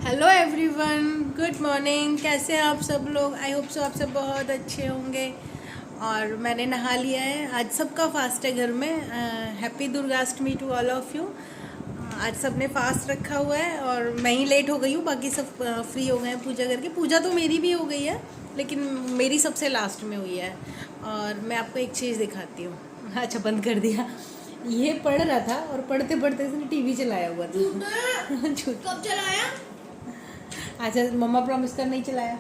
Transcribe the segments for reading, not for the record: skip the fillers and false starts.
Hello everyone, good morning. कैसे हैं आप सब लोग? आई होप सो आप सब बहुत अच्छे होंगे। और मैंने नहा लिया है। आज सबका फास्ट है घर में। Happy Durgashtami to all of you. आज सबने फास्ट रखा हुआ है और मैं ही लेट हो गई हूँ। बाकी सब फ्री हो गए हैं पूजा करके। पूजा तो मेरी भी हो गई है, लेकिन मेरी सबसे लास्ट में हुई है। और मैं आपको एक चीज़ दिखाती हूँ। अच्छा, बंद कर दिया। ये पढ़ रहा था और पढ़ते पढ़ते इसने टीवी चलाया हुआ था। झूठ। कब चलाया? अच्छा, मम्मा प्रॉमिस कर नहीं चलाया।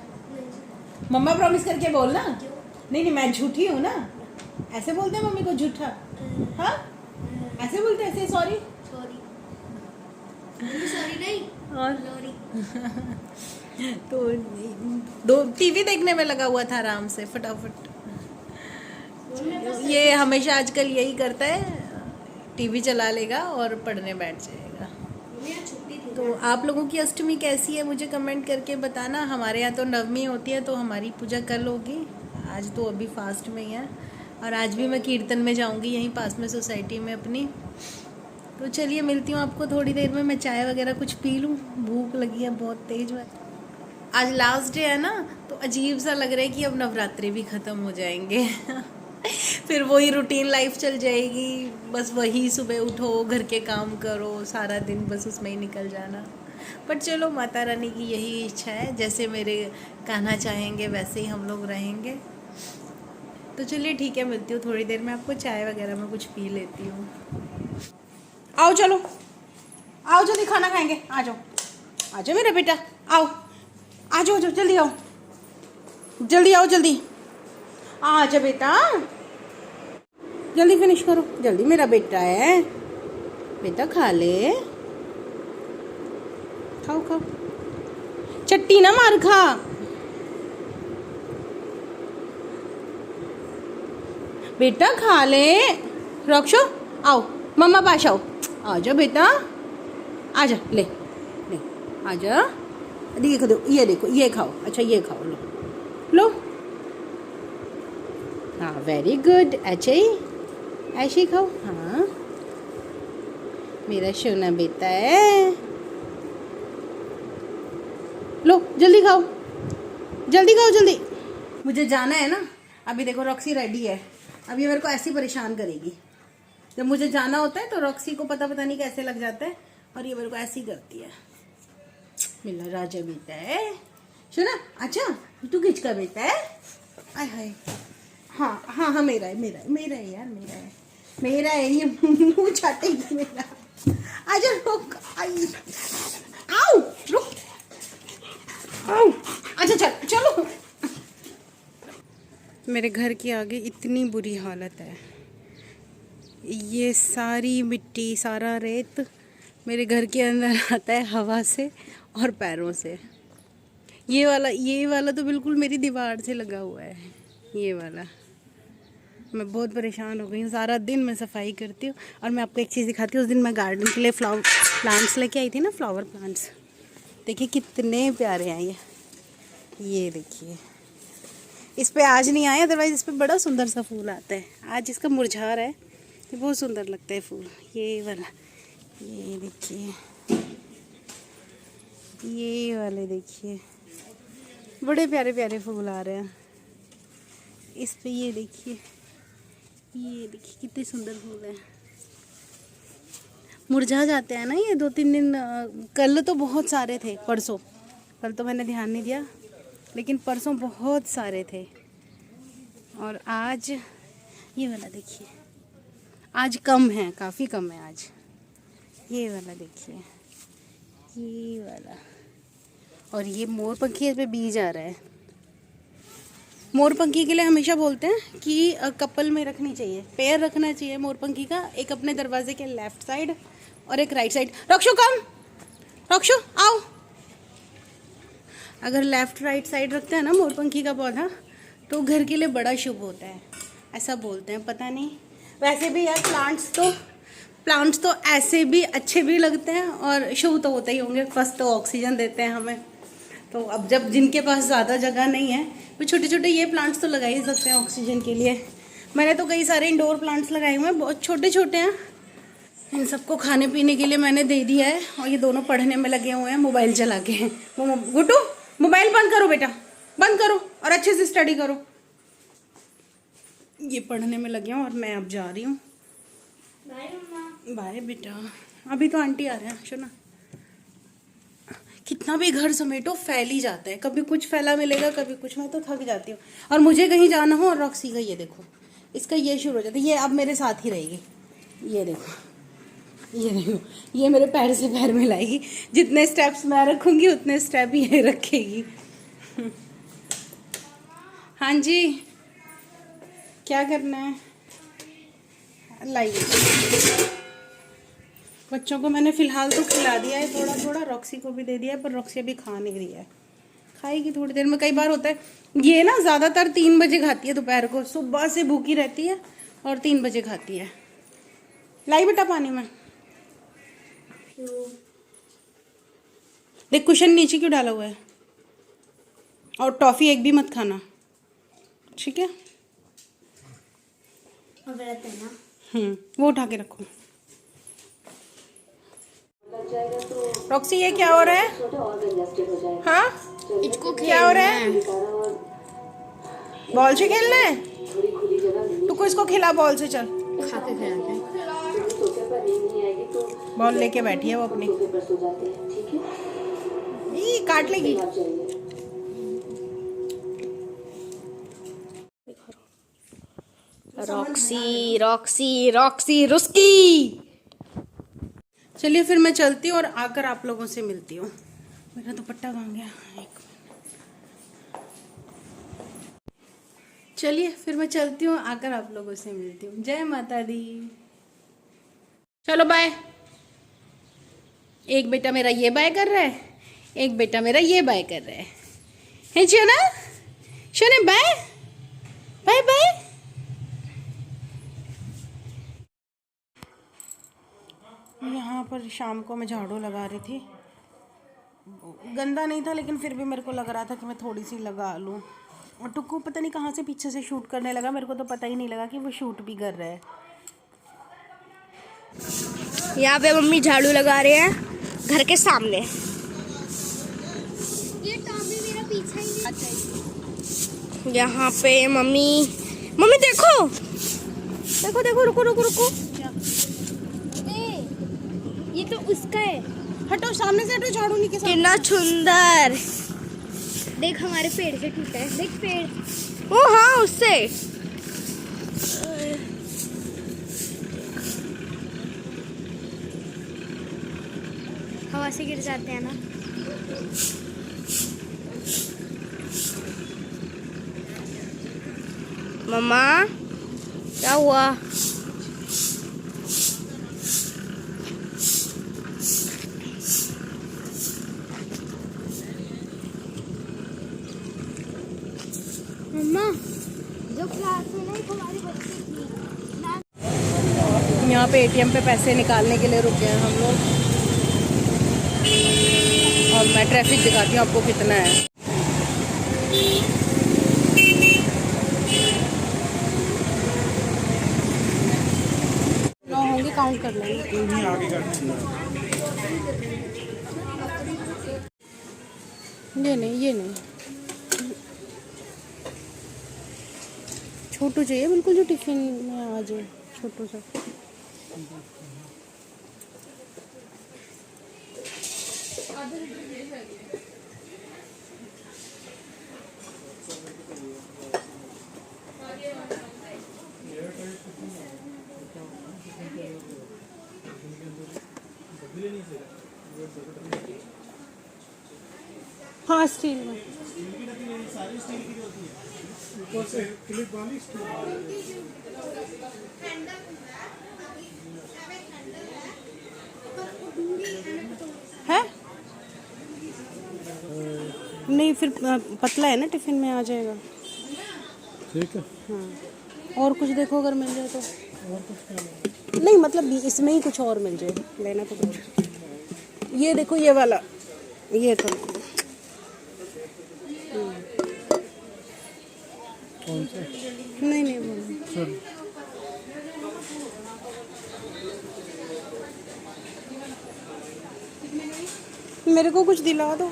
मम्मा प्रॉमिस करके बोल ना। नहीं नहीं, मैं झूठी हूँ ना। ऐसे बोलते हैं मम्मी को झूठा? हाँ, ऐसे बोलते हैं। ऐसे सॉरी सॉरी सॉरी नहीं और सॉरी। तो दो टीवी देखने में लगा हुआ था आराम से फटाफट। ये हमेशा आजकल यही करता है, टीवी चला लेगा और पढ़ने बैठ जाएगा। छुट्टी थी तो आप लोगों की अष्टमी कैसी है मुझे कमेंट करके बताना। हमारे यहाँ तो नवमी होती है, तो हमारी पूजा कल होगी। आज तो अभी फास्ट में ही है। और आज भी मैं कीर्तन में जाऊंगी यहीं पास में सोसाइटी में अपनी। तो चलिए, मिलती हूँ आपको थोड़ी देर में। मैं चाय वगैरह कुछ पी लूँ, भूख लगी है बहुत तेज। आज लास्ट डे है ना, तो अजीब सा लग रहा है कि अब नवरात्रि भी ख़त्म हो जाएंगे। फिर वही रूटीन लाइफ चल जाएगी। बस वही सुबह उठो, घर के काम करो, सारा दिन बस उसमें ही निकल जाना। पर चलो, माता रानी की यही इच्छा है। जैसे मेरे कान्हा चाहेंगे वैसे ही हम लोग रहेंगे। तो चलिए ठीक है, मिलती हूँ थोड़ी देर में आपको। चाय वगैरह मैं कुछ पी लेती हूँ। आओ चलो, आओ जल्दी खाना खाएंगे। आ जाओ, आ जाओ मेरा बेटा, आओ। आ जाओ, जल्दी आओ, जल्दी आओ, जल्दी आ जा बेटा, जल्दी फिनिश करो। जल्दी, मेरा बेटा है। बेटा खा ले, खाओ खाओ, चट्टी ना मार खा। बेटा खा ले। रक्षो, आओ मम्मा पास आओ। आ जा बेटा, आ जा, ले ले, आ जा। देखो दो, ये देखो, ये खाओ। अच्छा, ये खाओ, लो लो। हाँ, वेरी गुड। ऐसे ही, ऐसे ही खाओ। हाँ, मेरा सोना बेटा है। लो जल्दी खाओ, जल्दी खाओ, जल्दी। मुझे जाना है ना। अभी देखो, रॉक्सी रेडी है। अब ये मेरे को ऐसी परेशान करेगी। जब मुझे जाना होता है तो रॉक्सी को पता नहीं कैसे लग जाता है, और ये मेरे को ऐसी करती है। मेरा राजा बेटा है। सुना? अच्छा, तू किसका बेटा है? आय हाय। हाँ हाँ हाँ, मेरा है, मेरा है, मेरा है यार, मेरा है, मेरा है। ये मुंह चाटेगी मेरा। आजा, रुक। आई, आओ, रुक, आओ। अच्छा चल, चलो। मेरे घर के आगे इतनी बुरी हालत है। ये सारी मिट्टी, सारा रेत मेरे घर के अंदर आता है हवा से और पैरों से। ये वाला तो बिल्कुल मेरी दीवार से लगा हुआ है। ये वाला मैं बहुत परेशान हो गई हूँ। सारा दिन मैं सफाई करती हूँ। और मैं आपको एक चीज़ दिखाती हूँ। उस दिन मैं गार्डन के लिए प्लांट्स लेके आई थी ना, फ्लावर प्लांट्स। देखिए कितने प्यारे हैं ये देखिए। इस पे आज नहीं आए, अदरवाइज इस पे बड़ा सुंदर सा फूल आता है। आज इसका मुरझा रहा है। ये बहुत सुंदर लगता है फूल, ये वाला। ये देखिए, ये वाले देखिए, बड़े प्यारे प्यारे फूल आ रहे हैं इस पे। ये देखिए, ये देखिए कितने सुंदर फूल हैं। मुरझा जाते हैं ना ये 2-3 दिन। कल तो बहुत सारे थे, परसों। कल तो मैंने ध्यान नहीं दिया, लेकिन परसों बहुत सारे थे। और आज ये वाला देखिए, आज कम है, काफ़ी कम है आज। ये वाला देखिए, ये वाला। और ये मोरपंखी, इस पे बीज आ रहा है। मोरपंखी के लिए हमेशा बोलते हैं कि कपल में रखनी चाहिए, पेयर रखना चाहिए मोरपंखी का। एक अपने दरवाजे के लेफ्ट साइड और एक राइट साइड। रक्षु कम, रक्षु आओ। अगर लेफ्ट राइट साइड रखते हैं ना मोरपंखी का पौधा, तो घर के लिए बड़ा शुभ होता है, ऐसा बोलते हैं। पता नहीं, वैसे भी यार प्लांट्स तो ऐसे भी अच्छे भी लगते हैं और शुभ तो होते ही होंगे। फर्स्ट तो ऑक्सीजन देते हैं हमें। तो अब जब जिनके पास ज़्यादा जगह नहीं है, वो छोटे छोटे ये प्लांट्स तो लगा ही सकते हैं ऑक्सीजन के लिए। मैंने तो कई सारे इंडोर प्लांट्स लगाए हुए हैं, बहुत छोटे छोटे हैं। इन सबको खाने पीने के लिए मैंने दे दिया है और ये दोनों पढ़ने में लगे हुए हैं मोबाइल चला के। गुड्डू मोबाइल बंद करो बेटा, बंद करो और अच्छे से स्टडी करो। ये पढ़ने में लगे हैं और मैं अब जा रही हूँ। बाय मम्मा। बाय बेटा। अभी तो आंटी आ रहे हैं। सुना, कितना भी घर समेटो फैल ही जाता है, कभी कुछ फैला मिलेगा कभी कुछ। मैं तो थक जाती हूँ। और मुझे कहीं जाना हो और रॉक्सी का ये देखो, इसका ये शुरू हो जाता है। ये अब मेरे साथ ही रहेगी। ये देखो, ये देखो, ये मेरे पैर से पैर मिलाएगी। जितने स्टेप्स मैं रखूंगी उतने स्टेप ये रखेगी। हाँ जी, क्या करना है? लाइए। बच्चों को मैंने फिलहाल तो खिला दिया है थोड़ा थोड़ा, रॉक्सी को भी दे दिया है, पर रॉक्सी अभी खा नहीं रही है। खाएगी थोड़ी देर में। कई बार होता है ये ना ज़्यादातर 3 बजे खाती है दोपहर को, सुबह से भूखी रहती है और 3 बजे खाती है। लाई बेटा पानी में। देख कुशन नीचे क्यों डाला हुआ है। और टॉफी एक भी मत खाना, ठीक है? व्रत है ना। वो उठा के रखो। रॉक्सी ये क्या हो रहा है? हाँ, इसको क्या हो रहा है? बॉल से खेलना है? तू को इसको खिला बॉल से। चल खा के खिलाते हैं। बॉल लेके बैठी है वो अपनी। ये काट लेगी। रॉक्सी रॉक्सी रॉक्सी रुस्की। चलिए फिर मैं चलती हूँ और आकर आप लोगों से मिलती हूँ। मेरा दुपट्टा कहाँ गया? चलिए फिर मैं चलती हूँ, आकर आप लोगों से मिलती हूँ। जय माता दी। चलो बाय। एक बेटा मेरा ये बाय कर रहा है, एक बेटा मेरा ये बाय कर रहा है Shona? Shona bye bye bye. यहाँ पर शाम को मैं झाड़ू लगा रही थी। गंदा नहीं था लेकिन फिर भी मेरे को लग रहा था कि मैं थोड़ी सी लगा लूँ। और टुक्कू पता नहीं कहाँ से पीछे से शूट करने लगा, मेरे को तो पता ही नहीं लगा कि वो शूट भी कर रहा है। यहाँ पे मम्मी झाड़ू लगा रहे हैं घर के सामने। ये टॉप भी मेरा पीछा ही नहीं। अच्छा, यहाँ पे मम्मी देखो देखो देखो, रुको रुको रुको। ये तो उसका है। हटो सामने से, हटो झाड़ू नहीं के सामने। कितना सुंदर। देख हमारे पेड़ से टूटा है। देख पेड़। ओ हाँ, उससे। हवा से गिर जाते हैं ना। मम्मा क्या हुआ? मम्मा जो क्लास में नहीं हमारी बच्ची थी ना। यहाँ पे एटीएम पे पैसे निकालने के लिए रुके हैं हम लोग। और मैं ट्रैफिक दिखाती हूँ आपको कितना है। होंगे, काउंट कर लेंगे। ये नहीं छोटू चाहिए बिल्कुल, जो टिफिन में आ जाए छोटू सा। हाँ स्टील में। है नहीं, फिर पतला है ना, टिफिन में आ जाएगा। ठीक है। हाँ, और कुछ देखो अगर मिल जाए तो। और कुछ नहीं, मतलब इसमें ही कुछ और मिल जाए, लेना तो कुछ। ये देखो ये वाला, ये तो कौन सा? नहीं बोलो। मेरे को कुछ दिला दो।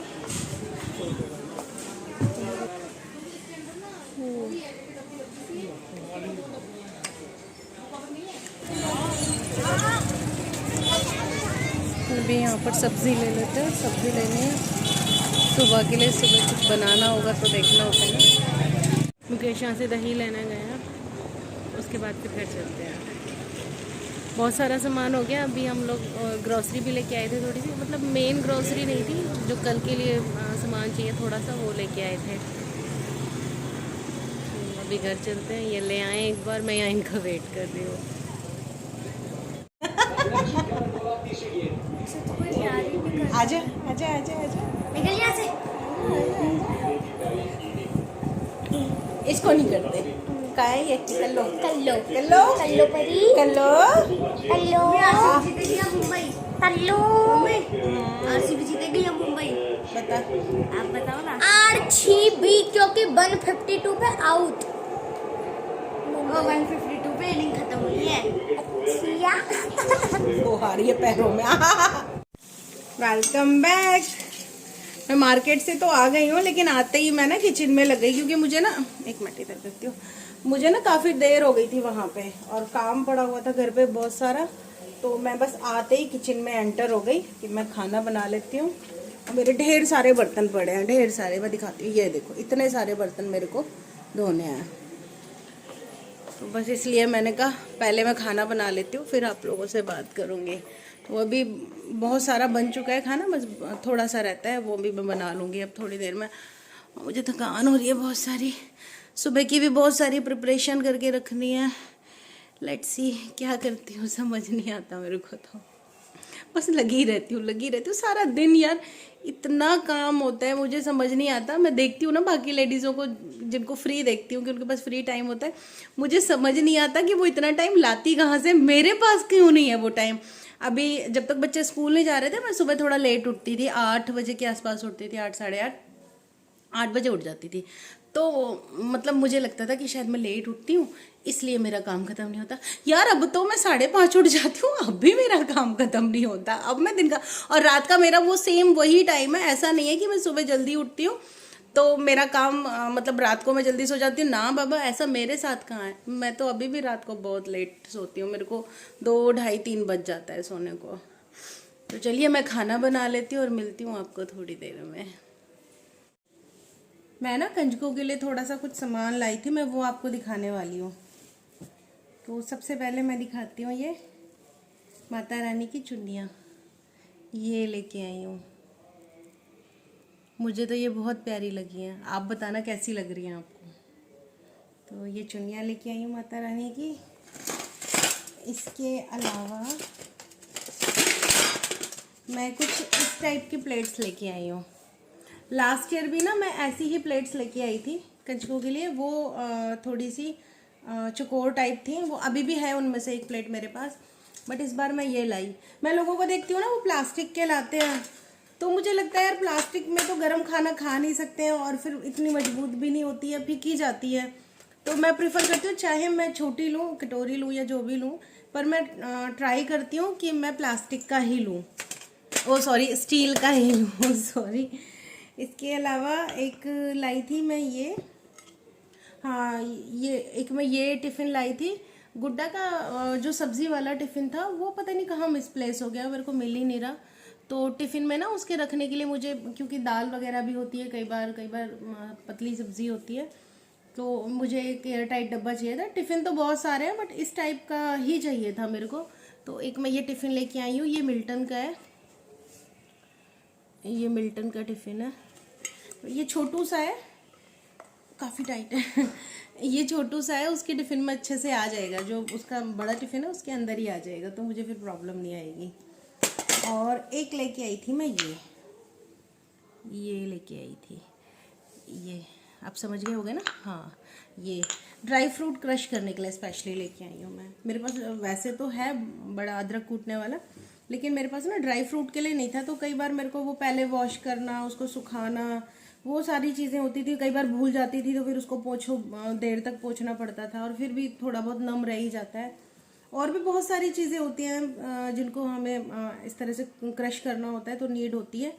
अभी यहाँ पर सब्ज़ी ले लेते हैं, सब्ज़ी लेनी है सुबह के लिए। सुबह कुछ बनाना होगा तो देखना होता है ना। मुकेश यहाँ से दही लेने गए हैं, उसके बाद फिर घर चलते हैं। बहुत सारा सामान हो गया। अभी हम लोग ग्रॉसरी भी लेके आए थे थोड़ी सी, मतलब मेन ग्रॉसरी नहीं थी, जो कल के लिए सामान चाहिए थोड़ा सा वो लेके आए थे। तो अभी घर चलते हैं, ये ले आए एक बार, मैं यहाँ इनका वेट कर रही हूँ। आजा आजा आजा आजा, निकल यहाँ से। इसको नहीं करते। का है ये? कल्लो कल्लो कल्लो कल्लो परी कल्लो कल्लो जीतेगी या मुंबई? कल्लो। आरसीबी जीतेगी या मुंबई? बता। आप बताओ ना। आरसीबी क्योंकि 152 पे आउट। वो 152 पे इनिंग खत्म हुई है। वो आ रही है पैरों में। Welcome back. मैं मार्केट से तो आ गई हूँ, लेकिन आते ही मैं ना किचन में लग गई, क्योंकि मुझे ना, एक मिनट इधर करती हूँ, मुझे ना काफ़ी देर हो गई थी वहाँ पे और काम पड़ा हुआ था घर पे बहुत सारा। तो मैं बस आते ही किचन में एंटर हो गई कि मैं खाना बना लेती हूँ। मेरे ढेर सारे बर्तन पड़े हैं, ढेर सारे। मैं दिखाती हूँ, ये देखो इतने सारे बर्तन मेरे को धोने हैं। तो बस इसलिए मैंने कहा पहले मैं खाना बना लेती हूँ, फिर आप लोगों से बात करूँगी। तो अभी बहुत सारा बन चुका है खाना, बस थोड़ा सा रहता है, वो भी मैं बना लूँगी अब थोड़ी देर में। मुझे थकान हो रही है बहुत सारी, सुबह की भी बहुत सारी प्रिपरेशन करके रखनी है। लेट्स सी क्या करती हूँ, समझ नहीं आता मेरे को। तो बस लगी रहती हूँ सारा दिन यार। इतना काम होता है, मुझे समझ नहीं आता। मैं देखती हूँ ना बाकी लेडीज़ों को, जिनको फ्री देखती हूँ कि उनके पास फ्री टाइम होता है, मुझे समझ नहीं आता कि वो इतना टाइम लाती कहाँ से। मेरे पास क्यों नहीं है वो टाइम। अभी जब तक बच्चे स्कूल नहीं जा रहे थे, मैं सुबह थोड़ा लेट उठती थी, 8 बजे के आसपास उठती थी, 8 साढ़े 8, 8 बजे उठ जाती थी। तो मतलब मुझे लगता था कि शायद मैं लेट उठती हूँ इसलिए मेरा काम खत्म नहीं होता। यार अब तो मैं 5:30 उठ जाती हूँ, अब भी मेरा काम खत्म नहीं होता। अब मैं दिन का और रात का मेरा वो सेम वही टाइम है। ऐसा नहीं है कि मैं सुबह जल्दी उठती हूँ तो मेरा काम मतलब रात को मैं जल्दी सो जाती हूँ। ना बाबा, ऐसा मेरे साथ कहाँ है। मैं तो अभी भी रात को बहुत लेट सोती हूँ, मेरे को 2, ढाई, 3 बज जाता है सोने को। तो चलिए मैं खाना बना लेती हूँ और मिलती हूँ आपको थोड़ी देर में। मैं ना कंजकों के लिए थोड़ा सा कुछ सामान लाई थी, मैं वो आपको दिखाने वाली हूँ। तो सबसे पहले मैं दिखाती हूँ ये माता रानी की चुन्नियाँ, ये लेके आई हूँ। मुझे तो ये बहुत प्यारी लगी हैं, आप बताना कैसी लग रही हैं आपको। तो ये चुन्नियाँ लेके आई हूँ माता रानी की। इसके अलावा मैं कुछ इस टाइप की प्लेट्स लेके आई हूँ। लास्ट ईयर भी ना मैं ऐसी ही प्लेट्स लेके आई थी कंजकों के लिए। वो थोड़ी सी चौकोर टाइप थी, वो अभी भी है उनमें से एक प्लेट मेरे पास। बट इस बार मैं ये लाई। मैं लोगों को देखती हूँ ना वो प्लास्टिक के लाते हैं, तो मुझे लगता है यार प्लास्टिक में तो गर्म खाना खा नहीं सकते हैं और फिर इतनी मजबूत भी नहीं होती है, फीकी जाती है। तो मैं प्रेफर करती हूँ चाहे मैं छोटी लूँ, कटोरी लूँ या जो भी लूँ, पर मैं ट्राई करती हूँ कि मैं प्लास्टिक का ही लूँ, ओ सॉरी स्टील का ही लूँ सॉरी। इसके अलावा एक लाई थी मैं ये, हाँ ये एक मैं ये टिफ़िन लाई थी। गुड्डा का जो सब्ज़ी वाला टिफ़िन था वो पता नहीं कहाँ मिसप्लेस हो गया, मेरे को मिल ही नहीं रहा। तो टिफ़िन में ना उसके रखने के लिए मुझे, क्योंकि दाल वगैरह भी होती है कई बार पतली सब्ज़ी होती है, तो मुझे एक एयर टाइट डब्बा चाहिए था। टिफ़िन तो बहुत सारे हैं बट इस टाइप का ही चाहिए था मेरे को। तो एक मैं ये टिफ़िन लेके आई हूँ, ये मिल्टन का है, ये मिल्टन का टिफ़िन है। ये छोटू सा है, काफ़ी टाइट है ये छोटू सा है, उसके टिफ़िन में अच्छे से आ जाएगा। जो उसका बड़ा टिफ़िन है उसके अंदर ही आ जाएगा, तो मुझे फिर प्रॉब्लम नहीं आएगी। और एक लेके आई थी मैं ये लेके आई थी, ये आप समझ गए होगे ना। हाँ, ये ड्राई फ्रूट क्रश करने के लिए स्पेशली लेके आई हूँ मैं। मेरे पास वैसे तो है बड़ा अदरक कूटने वाला, लेकिन मेरे पास ना ड्राई फ्रूट के लिए नहीं था। तो कई बार मेरे को वो पहले वॉश करना, उसको सुखाना, वो सारी चीज़ें होती थी। कई बार भूल जाती थी तो फिर उसको पोंछो, देर तक पोंछना पड़ता था और फिर भी थोड़ा बहुत नम रह ही जाता है। और भी बहुत सारी चीज़ें होती हैं जिनको हमें इस तरह से क्रश करना होता है, तो नीड होती है।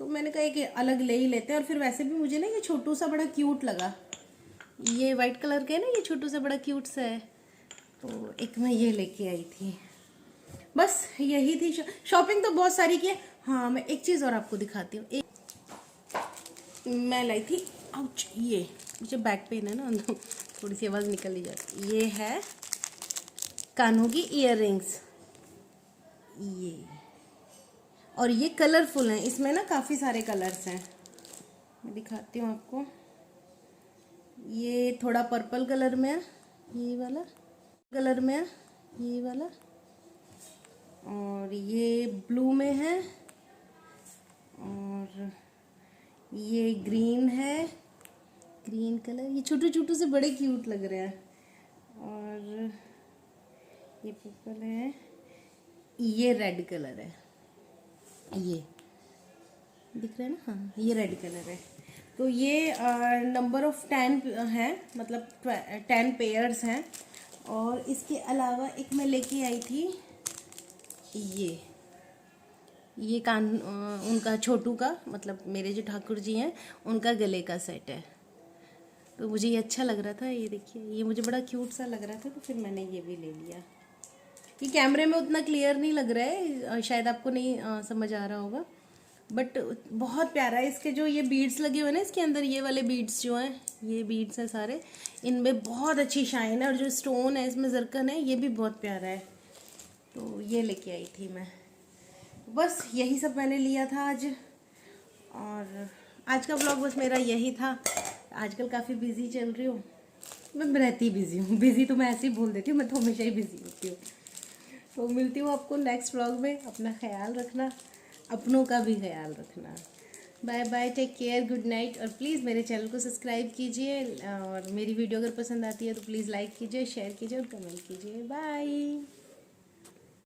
तो मैंने कहा एक अलग ले ही लेते हैं। और फिर वैसे भी मुझे ना ये छोटू सा बड़ा क्यूट लगा, ये वाइट कलर का है ना, ये छोटू सा बड़ा क्यूट सा है, तो एक मैं ये लेके आई थी। बस यही थी शॉपिंग, तो बहुत सारी की है। हाँ, मैं एक चीज़ और आपको दिखाती हूँ। एक मैं लाई थी, आउच, ये मुझे बैक पेन है ना, तो थोड़ी सी आवाज़ निकल ही जाती। ये है कानों की ईयर रिंग्स, ये, और ये कलरफुल हैं, इसमें ना काफ़ी सारे कलर्स हैं। मैं दिखाती हूँ आपको। ये थोड़ा पर्पल कलर में है, ये वाला कलर में है, ये वाला, और ये ब्लू में है, और ये ग्रीन है, ग्रीन कलर। ये छोटे छोटे से बड़े क्यूट लग रहे हैं। और ये पर्पल है, ये रेड कलर है, ये दिख रहा है ना, हाँ ये रेड कलर है। तो ये नंबर ऑफ 10 है, मतलब 10 पेयर्स हैं। और इसके अलावा एक मैं लेके आई थी, ये कान उनका छोटू का, मतलब मेरे जो ठाकुर जी हैं उनका गले का सेट है। तो मुझे ये अच्छा लग रहा था, ये देखिए, ये मुझे बड़ा क्यूट सा लग रहा था, तो फिर मैंने ये भी ले लिया। ये कैमरे में उतना क्लियर नहीं लग रहा है, शायद आपको नहीं समझ आ रहा होगा, बट बहुत प्यारा है। इसके जो ये बीड्स लगे हुए हैं ना, इसके अंदर ये वाले बीड्स जो हैं, ये बीड्स हैं सारे, इनमें बहुत अच्छी शाइन है। और जो स्टोन है इसमें जरकन है, ये भी बहुत प्यारा है। तो ये लेके आई थी मैं। बस यही सब मैंने लिया था आज। और आज का ब्लॉग बस मेरा यही था। आजकल काफ़ी बिजी चल रही हूँ, मैं रहती बिजी हूँ, बिजी तो मैं ऐसे ही बोल देती हूँ, मैं तो हमेशा ही बिजी होती हूँ। तो मिलती हूँ आपको नेक्स्ट व्लॉग में। अपना ख्याल रखना, अपनों का भी ख्याल रखना। Bye bye, take care, good night. और प्लीज़ मेरे चैनल को सब्सक्राइब कीजिए, और मेरी वीडियो अगर पसंद आती है तो प्लीज़ लाइक कीजिए, शेयर कीजिए और कमेंट कीजिए। बाय।